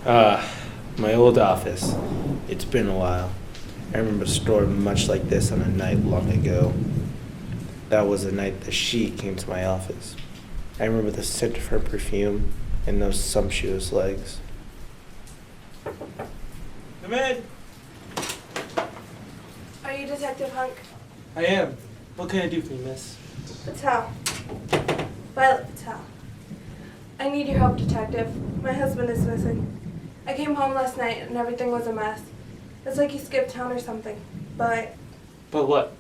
Ah, my old office. It's been a while. I remember a story much like this on a night long ago. That was the night that she came to my office. I remember the scent of her perfume and those sumptuous legs. Come in. Are you Detective Hunk? I am. What can I do for you, miss? Patel. Violet Patel. I need your help, Detective. My husband is missing. I came home last night and everything was a mess. It's like he skipped town or something. But what?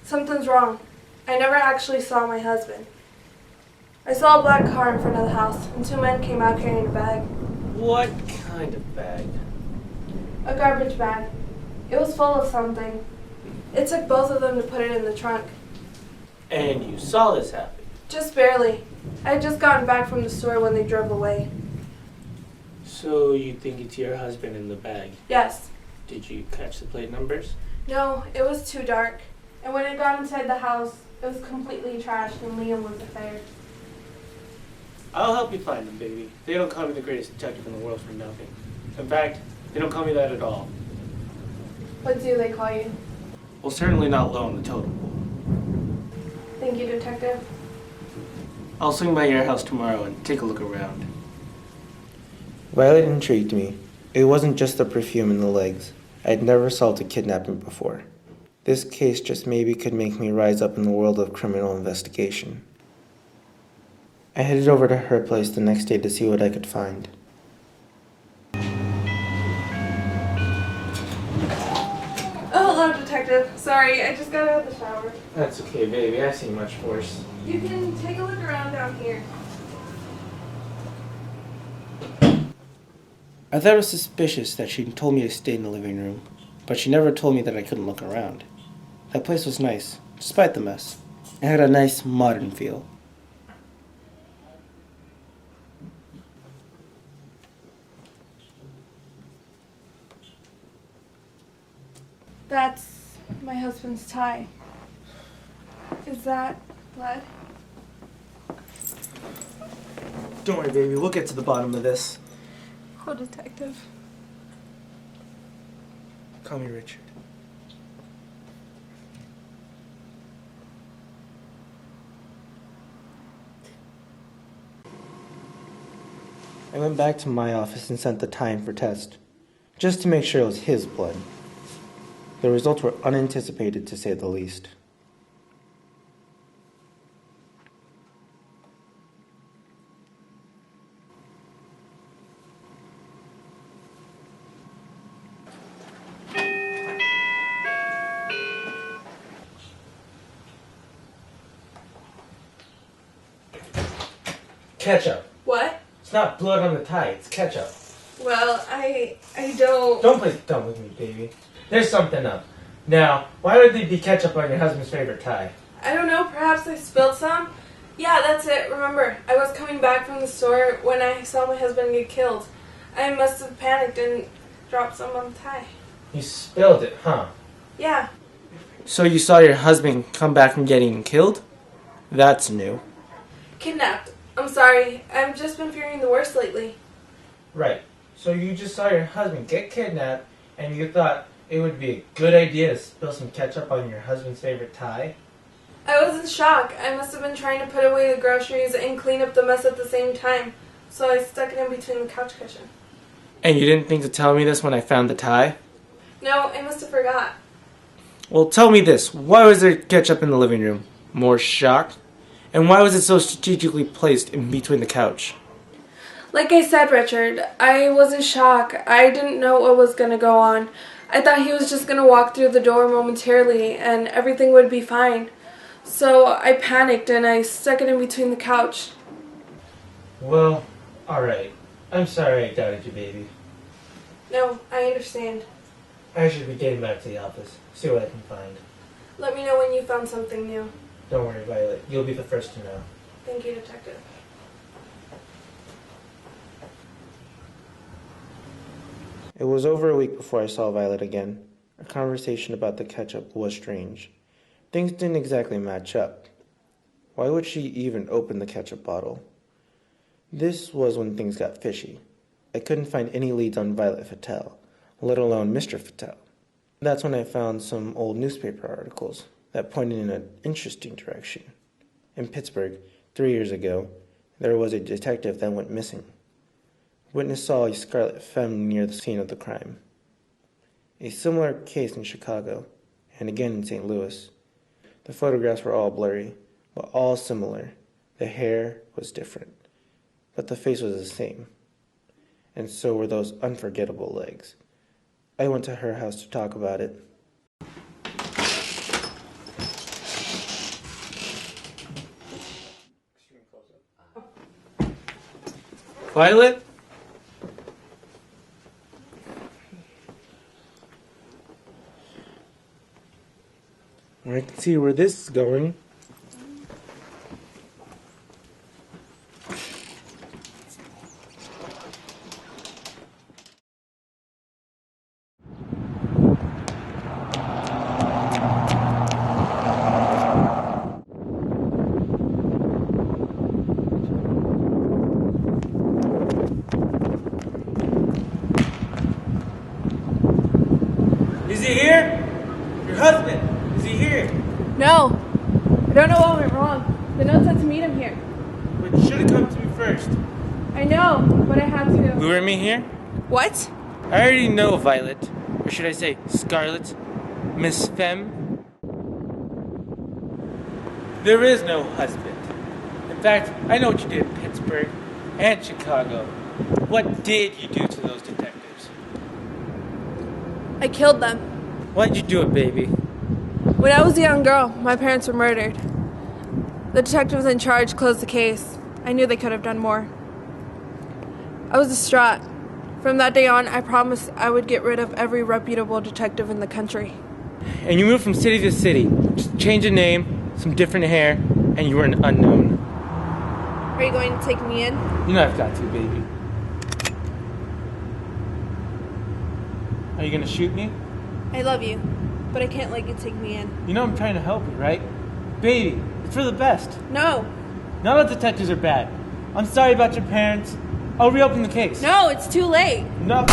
something's wrong. I never actually saw my husband. I saw a black car in front of the house and two men came out carrying a bag. What kind of bag? A garbage bag. It was full of something. It took both of them to put it in the trunk. And you saw this happen? Just barely. I had just gotten back from the store when they drove away. So you think it's your husband in the bag? Yes. Did you catch the plate numbers? No, it was too dark. And when I got inside the house, it was completely trashed and Liam wasn't there. I'll help you find them, baby. They don't call me the greatest detective in the world for nothing. In fact, they don't call me that at all. What do they call you? Well, certainly not low on the totem pole. Thank you, Detective. I'll swing by your house tomorrow and take a look around. Violet intrigued me. It wasn't just the perfume and the legs. I'd never solved a kidnapping before. This case just maybe could make me rise up in the world of criminal investigation. I headed over to her place the next day to see what I could find. Oh, hello, Detective. Sorry, I just got out of the shower. That's okay, baby. I've seen much worse. You can take a look around down here. I thought it was suspicious that she told me to stay in the living room, but she never told me that I couldn't look around. That place was nice, despite the mess. It had a nice, modern feel. That's my husband's tie. Is that blood? Don't worry, baby. We'll get to the bottom of this. Oh, Detective. Call me Richard. I went back to my office and sent the tie in for test, just to make sure it was his blood. The results were unanticipated, to say the least. Ketchup. What? It's not blood on the tie, it's ketchup. Well, I don't... Don't play dumb with me, baby. There's something up. Now, why would there be ketchup on your husband's favorite tie? I don't know, perhaps I spilled some? Yeah, that's it. Remember, I was coming back from the store when I saw my husband get killed. I must have panicked and dropped some on the tie. You spilled it, huh? Yeah. So you saw your husband come back from getting killed? That's new. Kidnapped. I'm sorry. I've just been fearing the worst lately. Right. So you just saw your husband get kidnapped, and you thought it would be a good idea to spill some ketchup on your husband's favorite tie? I was in shock. I must have been trying to put away the groceries and clean up the mess at the same time, so I stuck it in between the couch cushion. And you didn't think to tell me this when I found the tie? No, I must have forgot. Well, tell me this. Why was there ketchup in the living room? More shock? And why was it so strategically placed in between the couch? Like I said, Richard, I was in shock. I didn't know what was going to go on. I thought he was just going to walk through the door momentarily and everything would be fine. So I panicked and I stuck it in between the couch. Well, alright. I'm sorry I doubted you, baby. No, I understand. I should be getting back to the office. See what I can find. Let me know when you found something new. Don't worry, Violet. You'll be the first to know. Thank you, Detective. It was over a week before I saw Violet again. Our conversation about the ketchup was strange. Things didn't exactly match up. Why would she even open the ketchup bottle? This was when things got fishy. I couldn't find any leads on Violet Fattel, let alone Mr. Fattel. That's when I found some old newspaper articles that pointed in an interesting direction. In Pittsburgh, 3 years ago, there was a detective that went missing. Witness saw a scarlet femme near the scene of the crime. A similar case in Chicago, and again in St. Louis. The photographs were all blurry, but all similar. The hair was different, but the face was the same. And so were those unforgettable legs. I went to her house to talk about it. Violet? I can see where this is going. Is he here? Your husband, is he here? No. I don't know what went wrong. The note said to meet him here. But you should have come to me first. I know, but I had to. Lure me here? What? I already know Violet. Or should I say Scarlet? Miss Femme? There is no husband. In fact, I know what you did in Pittsburgh and Chicago. What did you do to those detectives? I killed them. Why'd you do it, baby? When I was a young girl, my parents were murdered. The detectives in charge closed the case. I knew they could have done more. I was distraught. From that day on, I promised I would get rid of every reputable detective in the country. And you moved from city to city. Just change a name, some different hair, and you were an unknown. Are you going to take me in? You know I've got to, baby. Are you gonna shoot me? I love you, but I can't let you take me in. You know I'm trying to help you, right? Baby, it's for the best. No. Not all detectives are bad. I'm sorry about your parents. I'll reopen the case. No, it's too late. No,